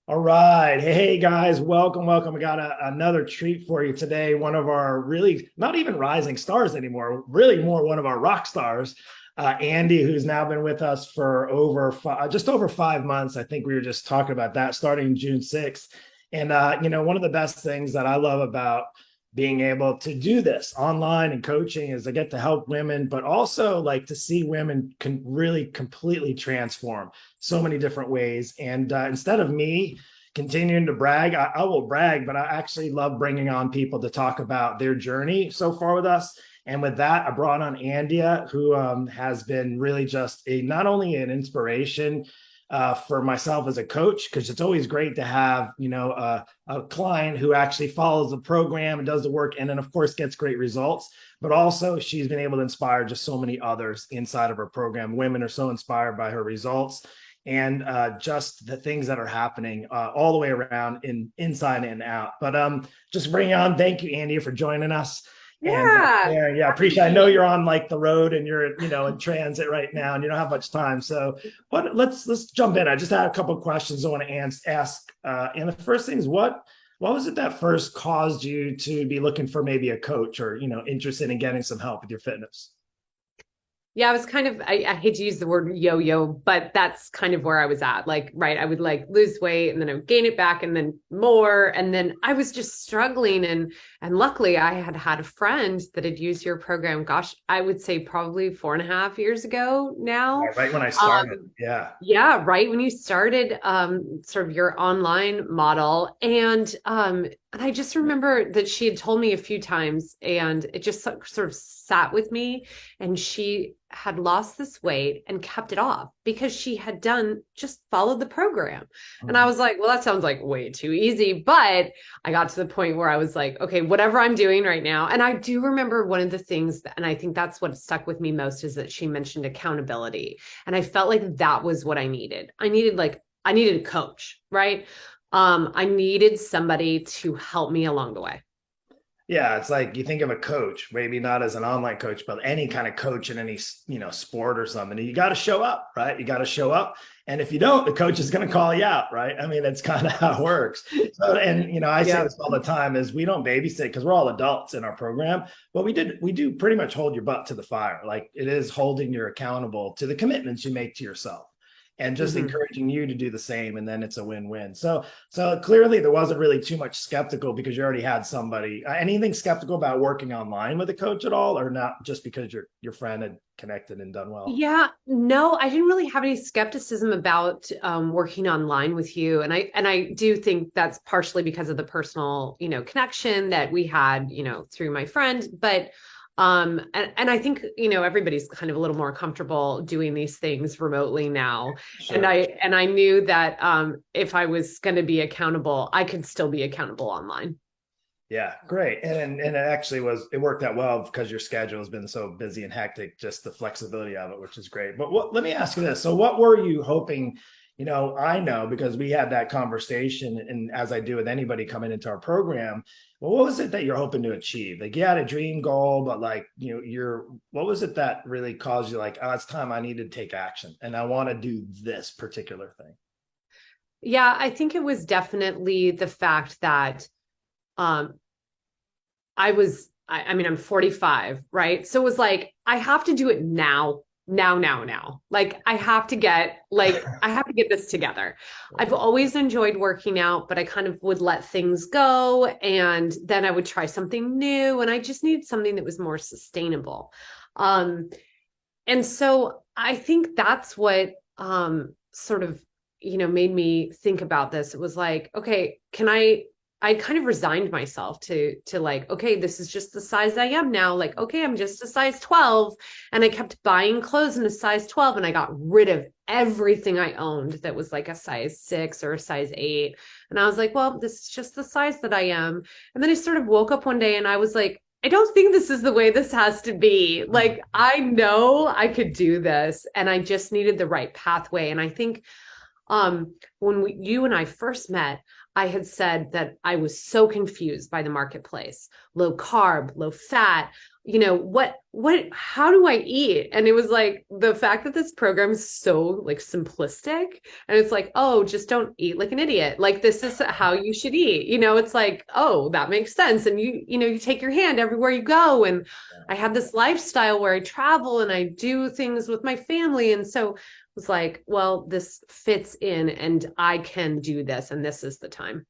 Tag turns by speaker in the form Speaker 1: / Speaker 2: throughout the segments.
Speaker 1: All right. Hey guys, welcome, welcome. We got another treat for you today. One of our really not even rising stars anymore, really more one of our rock stars, Andy, who's now been with us for just over 5 months. I think we were just talking about that starting June 6th. And one of the best things that I love about being able to do this online and coaching is I get to help women, but also like to see women can really completely transform so many different ways. And instead of me continuing to brag, I will brag, but I actually love bringing on people to talk about their journey so far with us. And with that, I brought on Andia, who has been really just not only an inspiration for myself as a coach, because it's always great to have, a client who actually follows the program and does the work and then, of course, gets great results. But also, she's been able to inspire just so many others inside of her program. Women are so inspired by her results and just the things that are happening all the way around inside and out. But just bring on, thank you, Andy, for joining us. And
Speaker 2: Yeah,
Speaker 1: yeah, appreciate. I know you're on like the road and you're in transit right now, and you don't have much time. So, let's jump in. I just had a couple of questions I want to ask. And the first thing is, what was it that first caused you to be looking for maybe a coach or interested in getting some help with your fitness?
Speaker 2: yeah, I was kind of, I hate to use the word yo-yo, but that's kind of where I was at. Like, right, I would like lose weight and then I would gain it back and then more. And then I was just struggling. And luckily I had had a friend that had used your program, gosh, I would say probably 4.5 years ago now.
Speaker 1: Right when I started, yeah.
Speaker 2: Yeah, right when you started sort of your online model. And I just remember that she had told me a few times and it just sort of sat with me. And she had lost this weight and kept it off because she had just followed the program. And I
Speaker 1: Mhm.
Speaker 2: was like, well, that sounds like way too easy. But I got to the point where I was like, okay, whatever I'm doing right now. And I do remember one of the things, and I think that's what stuck with me most, is that she mentioned accountability. And I felt like that was what I needed. I needed a coach, right? I needed somebody to help me along the way.
Speaker 1: Yeah, it's like you think of a coach, maybe not as an online coach, but any kind of coach in any sport or something. You got to show up, right? You got to show up, and if you don't, the coach is going to call you out, right? I mean, that's kind of how it works. So, and I say
Speaker 2: Yeah.
Speaker 1: this all the time: is we don't babysit because we're all adults in our program, but we do pretty much hold your butt to the fire. Like it is holding you accountable to the commitments you make to yourself and just
Speaker 2: Mhm.
Speaker 1: encouraging you to do the same, and then it's a win-win. So clearly there wasn't really too much skeptical because you already had somebody. Anything skeptical about working online with a coach at all, or not, just because your friend had connected and done well?
Speaker 2: Yeah, no, I didn't really have any skepticism about working online with you, and I do think that's partially because of the personal, connection that we had, through my friend. But and I think everybody's kind of a little more comfortable doing these things remotely now, and
Speaker 1: Sure.
Speaker 2: I knew that if I was going to be accountable, I could still be accountable online.
Speaker 1: Yeah, great. And it actually it worked out well because your schedule has been so busy and hectic, just the flexibility of it, which is great. But let me ask you this. So what were you hoping, I know because we had that conversation and as I do with anybody coming into our program, well, what was it that you're hoping to achieve? Like you had a dream goal, but like, what was it that really caused you like, oh, it's time I need to take action and I want to do this particular thing?
Speaker 2: Yeah, I think it was definitely the fact that um, I mean, I'm 45, right? So it was like, I have to do it now, now, now, now. I have to get this together. I've always enjoyed working out, but I kind of would let things go. And then I would try something new. And I just needed something that was more sustainable. Um, and so I think that's what sort of, made me think about this. It was like, okay, I kind of resigned myself to like, okay, this is just the size I am now. Like, okay, I'm just a size 12. And I kept buying clothes in a size 12 and I got rid of everything I owned that was like a size 6 or a size 8. And I was like, well, this is just the size that I am. And then I sort of woke up one day and I was like, I don't think this is the way this has to be. Like, I know I could do this and I just needed the right pathway. And I think when you and I first met, I had said that I was so confused by the marketplace, low carb, low fat. how do I eat? And it was like the fact that this program is so like simplistic, and it's like, oh, just don't eat like an idiot. Like this is how you should eat. It's like, oh, that makes sense. And you take your hand everywhere you go. And I have this lifestyle where I travel and I do things with my family. And so it was like, well, this fits in and I can do this. And this is the time.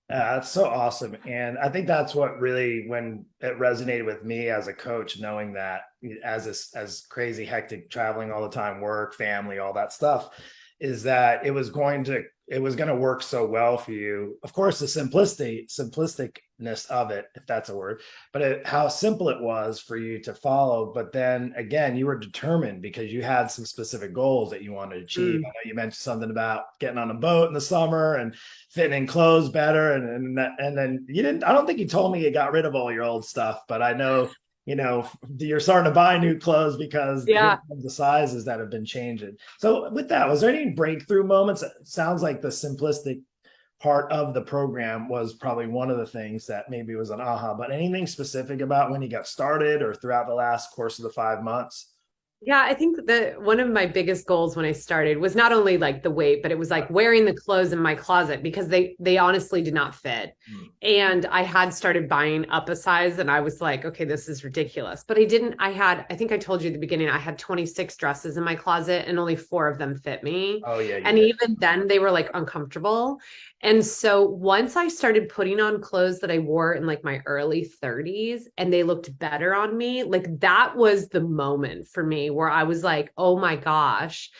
Speaker 1: That's so awesome. And I think that's what really, when it resonated with me as a coach, knowing that as crazy, hectic, traveling all the time, work, family, all that stuff, is that it was going to work so well for you. Of course, the simplisticness of it, if that's a word, but how simple it was for you to follow. But then again, you were determined because you had some specific goals that you wanted to achieve. I know you mentioned something about getting on a boat in the summer and fitting in clothes better. And then you didn't, I don't think you told me you got rid of all your old stuff, but I know, you're starting to buy new clothes because the sizes that have been changing. So with that, was there any breakthrough moments? It sounds like the simplistic part of the program was probably one of the things that maybe was an aha, but anything specific about when you got started or throughout the last course of the 5 months?
Speaker 2: Yeah, I think that one of my biggest goals when I started was not only like the weight, but it was like wearing the clothes in my closet because they honestly did not fit. And I had started buying up a size and I was like, okay, this is ridiculous. But I think I told you at the beginning, I had 26 dresses in my closet and only 4 of them fit me.
Speaker 1: Oh yeah.
Speaker 2: And even then they were like uncomfortable. And so once I started putting on clothes that I wore in like my early 30s and they looked better on me, like that was the moment for me where I was like, oh my gosh.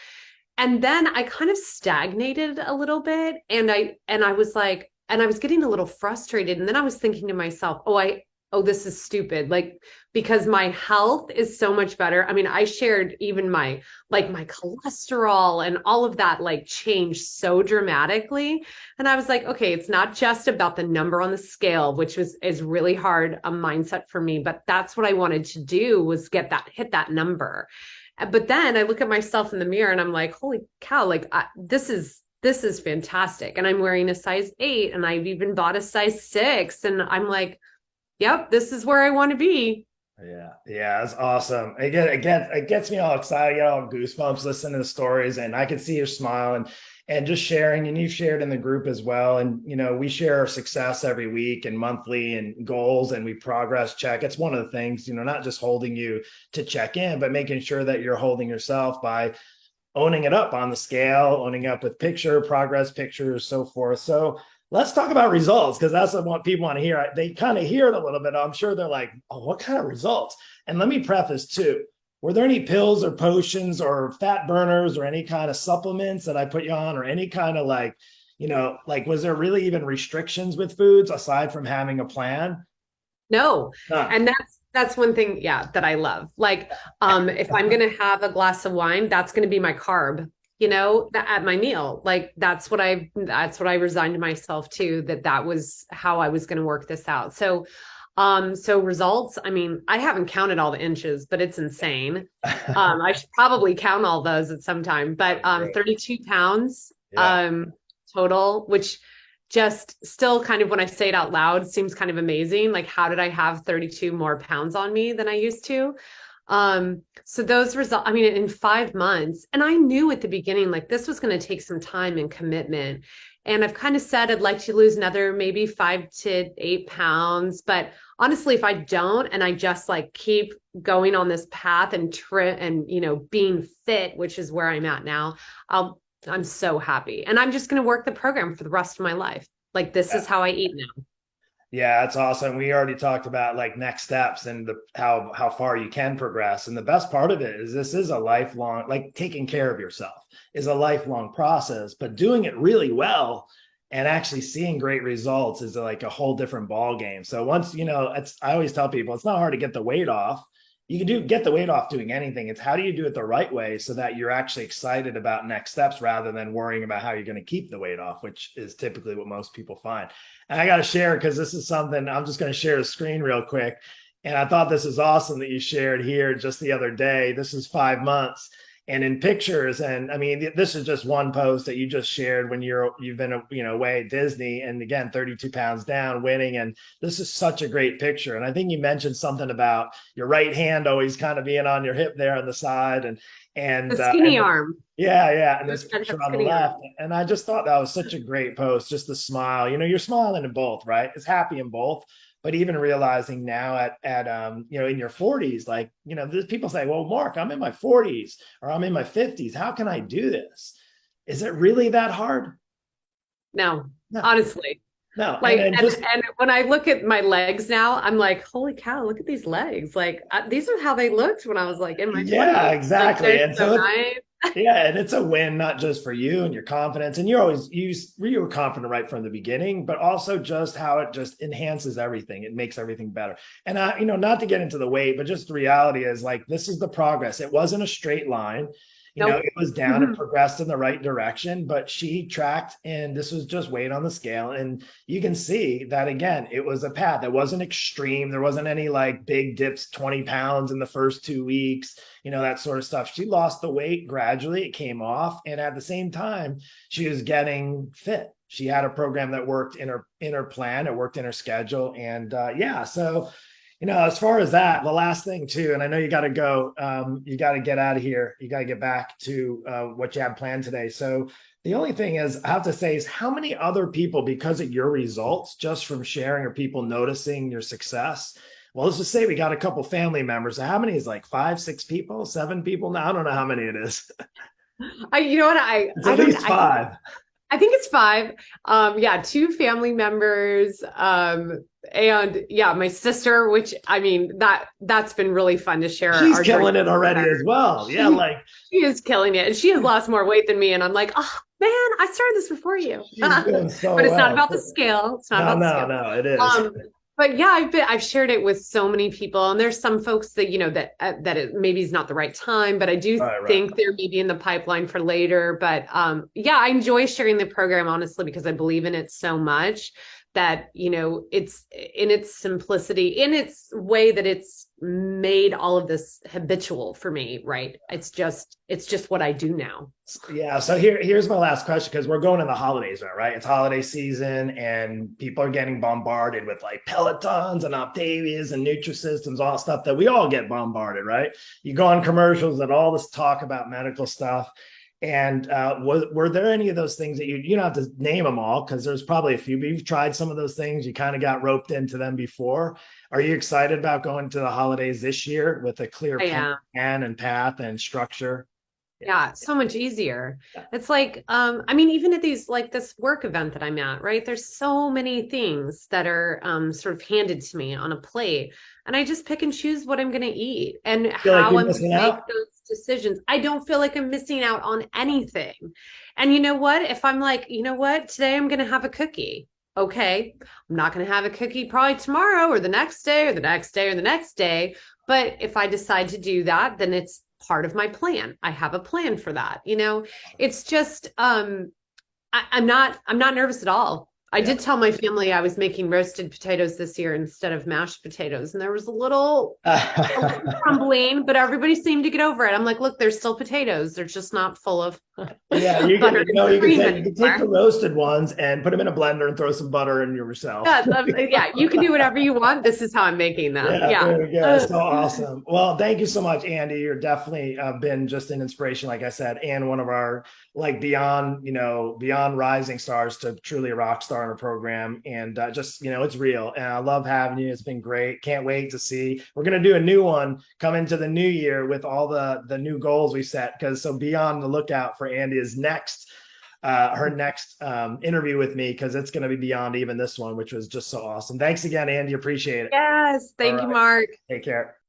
Speaker 2: And then I kind of stagnated a little bit and I was like, and I was getting a little frustrated. And then I was thinking to myself, oh, this is stupid. Like, because my health is so much better. I mean, I shared even my cholesterol and all of that like changed so dramatically. And I was like, okay, it's not just about the number on the scale, which is really hard a mindset for me, but that's what I wanted to do was hit that number. But then I look at myself in the mirror and I'm like, holy cow, like this is fantastic. And I'm wearing a size 8 and I've even bought a size 6. And I'm like, yep, this is where I want to be.
Speaker 1: Yeah, that's awesome. It gets me all excited. I get all goosebumps listening to the stories, and I can see your smile and just sharing. And you've shared in the group as well. And we share our success every week and monthly and goals, and we progress check. It's one of the things, not just holding you to check in, but making sure that you're holding yourself by owning it up on the scale, owning up with progress pictures, so forth. So let's talk about results, because that's what people want to hear. They kind of hear it a little bit. I'm sure they're like, oh, what kind of results? And let me preface too. Were there any pills or potions or fat burners or any kind of supplements that I put you on, or any kind of like, was there really even restrictions with foods aside from having a plan?
Speaker 2: No. And that's one thing, that I love. Like, if I'm going to have a glass of wine, that's going to be my carb, at my meal. Like that's what I resigned myself to, that was how I was going to work this out. So results, I mean, I haven't counted all the inches, but it's insane. I should probably count all those at some time, but 32 pounds total, which just still kind of, when I say it out loud, seems kind of amazing. Like, how did I have 32 more pounds on me than I used to? So those results, I mean, in 5 months, and I knew at the beginning, like this was going to take some time and commitment. And I've kind of said, I'd like to lose another maybe 5 to 8 pounds. But honestly, if I don't, and I just like keep going on this path and being fit, which is where I'm at now, I'm so happy. And I'm just going to work the program for the rest of my life. Like this is how I eat now.
Speaker 1: Yeah, that's awesome. We already talked about like next steps and how far you can progress. And the best part of it is this is a lifelong, like taking care of yourself is a lifelong process, but doing it really well and actually seeing great results is like a whole different ball game. So once, I always tell people it's not hard to get the weight off. You can get the weight off doing anything. It's how do you do it the right way so that you're actually excited about next steps rather than worrying about how you're going to keep the weight off, which is typically what most people find. And I got to share, because this is something I'm just going to share the screen real quick. And I thought this is awesome that you shared here just the other day. This is 5 months. and in pictures. And I mean, this is just one post that you just shared when you've been, away at Disney, and again, 32 pounds down, winning. And this is such a great picture. And I think you mentioned something about your right hand always kind of being on your hip there on the side,
Speaker 2: The
Speaker 1: and
Speaker 2: skinny arm.
Speaker 1: yeah, and
Speaker 2: This
Speaker 1: this
Speaker 2: guy has
Speaker 1: picture on the
Speaker 2: skinny arm.
Speaker 1: left. And I just thought that was such a great post, just the smile. You're smiling in both, right? It's happy in both. But even realizing now at in your 40s, like, there's people say, well, Mark, I'm in my 40s or I'm in my 50s. How can I do this? Is it really that hard?
Speaker 2: No,
Speaker 1: No,
Speaker 2: honestly.
Speaker 1: no.
Speaker 2: Like,
Speaker 1: And just
Speaker 2: and when I look at my legs now, I'm like, holy cow, look at these legs. Like, these are how they looked when I was like in my
Speaker 1: yeah,
Speaker 2: 20s. Like,
Speaker 1: exactly.
Speaker 2: they're
Speaker 1: And
Speaker 2: so
Speaker 1: so
Speaker 2: nice.
Speaker 1: yeah, and it's a win not just for you and your confidence, and you were confident right from the beginning, but also just how it just enhances everything. It makes everything better. And not to get into the weight, but just the reality is, like, this is the progress. It wasn't a straight line.
Speaker 2: Nope.
Speaker 1: It was down. It progressed in the right direction, but she tracked, and this was just weight on the scale. And you can see that again, it was a path. It wasn't extreme. There wasn't any like big dips, 20 pounds in the first 2 weeks, that sort of stuff. She lost the weight gradually. It came off. And at the same time, she was getting fit. She had a program that worked in her plan. It worked in her schedule. And yeah, so as far as that, the last thing too, and I know you got to go, you got to get out of here. You got to get back to what you had planned today. So the only thing is, I have to say, is how many other people, because of your results, just from sharing or people noticing your success. Well, let's just say we got a couple family members. How many is like 5, 6 people, 7 people? Now I don't know how many it is.
Speaker 2: You know what?
Speaker 1: It's
Speaker 2: I
Speaker 1: at
Speaker 2: don't,
Speaker 1: least 5.
Speaker 2: I think it's 5. Yeah, 2 family members. And yeah, my sister, which I mean, that's been really fun to share
Speaker 1: She's
Speaker 2: our journey
Speaker 1: killing it already
Speaker 2: together.
Speaker 1: as well. Yeah, like
Speaker 2: She is killing it. And she has lost more weight than me. And I'm like, oh man, I started this before you.
Speaker 1: she's doing so
Speaker 2: But it's not
Speaker 1: well.
Speaker 2: about the scale. It's not
Speaker 1: No,
Speaker 2: about the
Speaker 1: no,
Speaker 2: scale.
Speaker 1: no, it is.
Speaker 2: Um, but yeah, I've shared it with so many people, and there's some folks that that it maybe is not the right time, but I do
Speaker 1: Right.
Speaker 2: think they're maybe in the pipeline for later. But yeah, I enjoy sharing the program honestly because I believe in it so much that it's in its simplicity, in its way that it's made all of this habitual for me. Right? It's just what I do now.
Speaker 1: Yeah. So here's my last question, because we're going in the holidays now, right? It's holiday season, and people are getting bombarded with like Pelotons and Optavias and Nutrisystems, all stuff that we all get bombarded, right? You go on commercials and all this talk about medical stuff. And were there any of those things that you don't have to name them all, because there's probably a few, but you've tried some of those things, you kind of got roped into them before. Are you excited about going to the holidays this year with a clear
Speaker 2: I
Speaker 1: plan
Speaker 2: am.
Speaker 1: and path and structure?
Speaker 2: Yeah, so much easier. It's like, I mean, even at these, like this work event that I'm at, right? There's so many things that are sort of handed to me on a plate. And I just pick and choose what I'm going to eat and
Speaker 1: Feel like
Speaker 2: how
Speaker 1: you're
Speaker 2: I'm going
Speaker 1: missing
Speaker 2: to make
Speaker 1: out?
Speaker 2: those decisions. I don't feel like I'm missing out on anything. And you know what? If I'm like, you know what? Today I'm going to have a cookie. Okay. I'm not going to have a cookie probably tomorrow or the next day or the next day or the next day. But if I decide to do that, then it's part of my plan. I have a plan for that. It's just I'm not nervous at all. I
Speaker 1: Yeah.
Speaker 2: did tell my family I was making roasted potatoes this year instead of mashed potatoes, and there was a little crumbling, but everybody seemed to get over it. I'm like, look, they're still potatoes. They're just not full of
Speaker 1: Yeah, you can,
Speaker 2: butter and cream
Speaker 1: you can take
Speaker 2: anymore.
Speaker 1: the roasted ones and put them in a blender and throw some butter in yourself.
Speaker 2: Yeah, yeah, you can do whatever you want. This is how I'm making them.
Speaker 1: Yeah,
Speaker 2: Yeah.
Speaker 1: there we go. So awesome. Well, thank you so much, Andy. You're definitely been just an inspiration, like I said, and one of our like beyond rising stars to truly a rock star in our program. And just it's real. And I love having you. It's been great. Can't wait to see. We're gonna do a new one come into the new year with all the new goals we set. Because so be on the lookout for Andy's next her next interview with me, because it's going to be beyond even this one, which was just so awesome. Thanks again, Andy. Appreciate it.
Speaker 2: Yes.
Speaker 1: All
Speaker 2: Thank you,
Speaker 1: right.
Speaker 2: Mark.
Speaker 1: Take care.